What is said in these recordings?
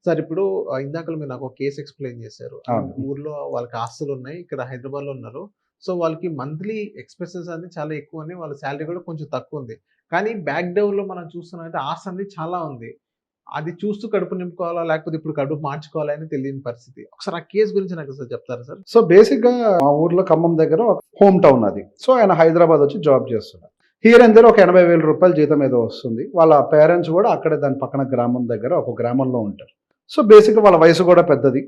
Sir ఇప్పుడు ఇందాకల మీరు నాకు ఒక కేస్ ఎక్స్‌ప్లెయిన్ చేశారు. అవును. ఊర్లో వాళ్ళకి ఆస్తులున్నాయి. ఇక్కడ హైదరాబాద్‌లో ఉన్నారు. సో, వాళ్ళకి మంత్లీ ఎక్స్‌పెన్సెస్ అనేది చాలా ఎక్కువని వాళ్ళ సాలరీ కూడా కొంచెం తక్కువుంది. కానీ బ్యాక్ డోర్‌లో మనం చూస్తున్నట్టయితే ఆస్తి అనేది చాలా ఉంది. అది చూస్తూ కడుపు నింపుకోవాలా? లేకపోతే ఇప్పుడు కడుపు మార్చుకోవాలా అని తెలియని పరిస్థితి. ఒకసారి ఆ కేస్ గురించి నాకు అసలు చెప్తారా సార్? సో, బేసిక్‌గా మా ఊర్లో ఖమ్మం దగ్గర ఒక హోమ్ టౌన్ అది. సో, ఆయన హైదరాబాద్ వచ్చి జాబ్ చేస్తున్నాడు. హియర్ అండ్ దేర్ ఒక 80,000 రూపాయలు జీతం ఏదో వస్తుంది. వాళ్ళ పేరెంట్స్ గూడా అక్కడే దాని పక్కన గ్రామం దగ్గర ఒక గ్రామంలో ఉంటారు. సో, బేసిక్‌గా వాళ్ళ వయసు గూడా పెద్దది.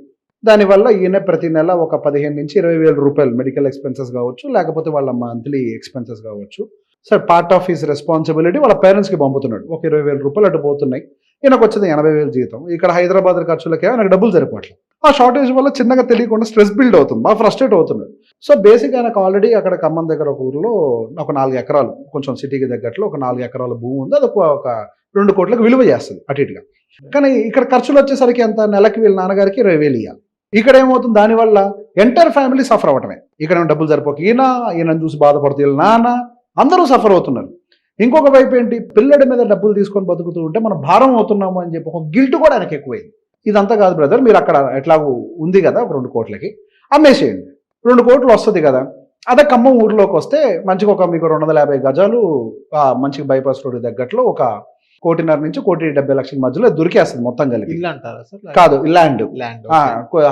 దానివల్ల ఈయన ప్రతి నెల ఒక 15,000-20,000 రూపాయలు మెడికల్ ఎక్స్‌పెన్సెస్ గావచ్చు, లేకపోతే వాళ్ళ మంత్లీ ఎక్స్‌పెన్సెస్ గావచ్చు. So, part of his responsibility వాళ్ళ పేరెంట్స్‌కి పంపుతున్నాడు. ఒక 20,000 రూపాయలు అటు పోతున్నాయి. ఈయనకొచ్చేది 80,000 జీతం. ఇక్కడ హైదరాబాద్ ఖర్చులకే ఆయనకు డబ్బులు సరిపోవట్లేదు. ఆ షార్టేజ్ వల్ల చిన్నగా తెలియకుండా స్ట్రెస్ బిల్డ్ అవుతుంది. బాగా ఫ్రస్ట్రేట్ అవుతున్నాడు. సో, బేసిక్‌గా ఆయనకు ఆల్రెడీ అక్కడ ఖమ్మం దగ్గర ఒక ఊర్లో ఒక 4 ఎకరాలు కొంచెం సిటీకి తగ్గట్లో ఒక 4 ఎకరాల భూమి ఉంది. అది ఒక 2,00,00,000కి విలువ చేస్తది అటు ఇటుగా. కానీ ఇక్కడ ఖర్చులొచ్చేసరికి ఎంత నెలకి వీళ్ళ నాన్నగారికి 20,000 ఇయ్యాలి. ఇక్కడ ఏమవుతుంది దానివల్ల ఎంటైర్ ఫ్యామిలీ సఫర్ అవ్వటమే. ఇక్కడేమో డబ్బులు సరిపోక ఈయనని చూసి బాధపడుతూ వీళ్ళ నాన్న అందరూ సఫర్ అవుతున్నారు. ఇంకొక వైపు ఏంటి పిల్లడి మీద డబ్బులు తీసుకొని బతుకుతూ ఉంటే మనం భారం అవుతున్నాము అని చెప్పి ఒక గిల్ట్ కూడా ఆయనకి ఎక్కువైంది. ఇదంతా కాదు బ్రదర్ మీరు అక్కడ ఎట్లాగూ ఉంది కదా ఒక 2,00,00,000కి అమ్మేసేయండి. 2,00,00,000 వస్తది కదా! అదే ఖమ్మం ఊర్లోకి వస్తే మంచిగా ఒక మీకు 250 గజాలు మంచిగా బైపాస్ రోడ్‌కి తగ్గట్లో ఒక 1,50,00,000 నుంచి 1,70,00,000 మధ్యలో దొరికేస్తది మొత్తం కలిపి. ఇల్లు అంటారా సార్? కాదు ల్యాండ్. ల్యాండ్.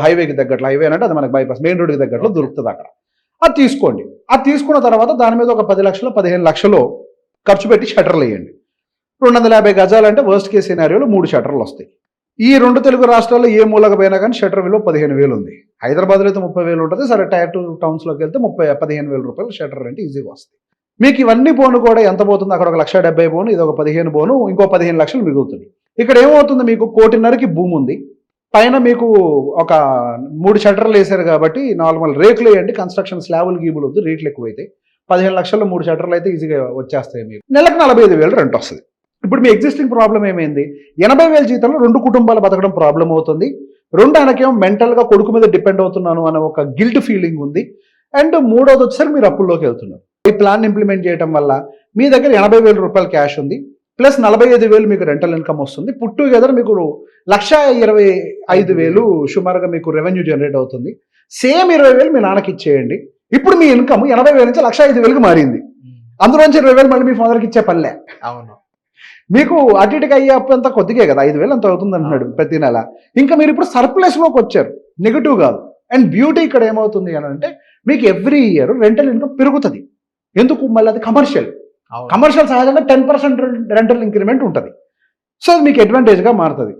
హైవేకి తగ్గట్లు హైవే అంటే అది మనకి బైపాస్ మెయిన్ రోడ్‌కి తగ్గట్లో దొరుకుతది అక్కడ. అది తీసుకోండి. అది తీసుకున్న తర్వాత దాని మీద ఒక 10,00,000 15,00,000 ఖర్చు పెట్టి షట్టర్‌లేయండి. 250 గజాలంటే వర్స్ట్ కేస్ సినారియోలో 3 షట్టర్‌లు వస్తాయి. ఈ 2 తెలుగు రాష్ట్రాల్లో ఏ మూలకు పోయినా కానీ షట్టర్ విలువ 15,000 ఉంది. హైదరాబాద్‌లో అయితే 30,000 ఉంటది. సరే టైర్ 2 టౌన్స్‌లోకి వెళ్తే 15,000 రూపాయలు షట్టర్ రెంట్ ఈజీగా వస్తాయి. మీకు ఇవన్నీ పోను కూడా ఎంత పోతుంది? అక్కడ ఒక 1,70,000 పోను, ఇది ఒక 15 పోను, ఇంకో 15,00,000 మిగులుతుంది. ఇక్కడ ఏమవుతుంది మీకు 1,50,000కి భూమి ఉంది. పైన మీకు ఒక 3 షట్టర్లు వేసారు కాబట్టి నార్మల్ రేకులు వేయండి. కన్స్ట్రక్షన్ స్లాబులు గీబులు వద్దు రేట్లు ఎక్కువైతే 15,00,000 3 షట్టర్లు అయితే ఈజీగా వచ్చేస్తాయి మీకు. నెలకు 45,000 రెంట్ వస్తుంది. ఇప్పుడు మీ ఎగ్జిస్టింగ్ ప్రాబ్లం ఏమైంది? 80,000 జీతంలో 2 కుటుంబాలు బతకడం ప్రాబ్లం అవుతుంది. ఆయనకేమో మెంటల్‌గా కొడుకు మీద డిపెండ్ అవుతున్నాను అనే ఒక గిల్ట్ ఫీలింగ్ ఉంది. అండ్ మూడోది వచ్చేసరికి మీరు అప్పుల్లోకి వెళ్తున్నారు. ఈ ప్లాన్ ఇంప్లిమెంట్ చేయడం వల్ల మీ దగ్గర 80,000 రూపాయలు క్యాష్ ఉంది. ప్లస్ 45,000 మీకు రెంటల్ ఇన్కమ్ వస్తుంది. పుట్ టుగెదర్ మీకు 1,25,000 సుమారుగా మీకు రెవెన్యూ జనరేట్ అవుతుంది. సేమ్ 20,000 మీ నాన్నకి ఇచ్చేయండి. ఇప్పుడు మీ ఇన్కమ్ 80,000 నుంచి 1,05,000కి మారింది. అందులోంచి 20,000 మళ్ళీ మీ ఫాదర్‌కి ఇచ్చే పనిలే. అవును. మీకు అటు ఇటుగా అయ్యే అప్పు అంతా కొద్దిగే కదా 5,000 అంత అవుతుంది అంటున్నాడు ప్రతి నెల. ఇంకా మీరు ఇప్పుడు సర్ప్లస్‌లోకి వచ్చారు. నెగెటివ్ కాదు. అండ్ బ్యూటీ ఇక్కడ ఏమవుతుంది అని అంటే మీకు ఎవ్రీ ఇయర్ రెంటల్ ఇన్కమ్ పెరుగుతుంది. ఎందుకు? మళ్ళీ అది కమర్షియల్. కమర్షియల్ సహజంగా 10% రెంటల్ ఇంక్రిమెంట్ ఉంటుంది. సో అది మీకు అడ్వాంటేజ్‌గా మారుతుంది.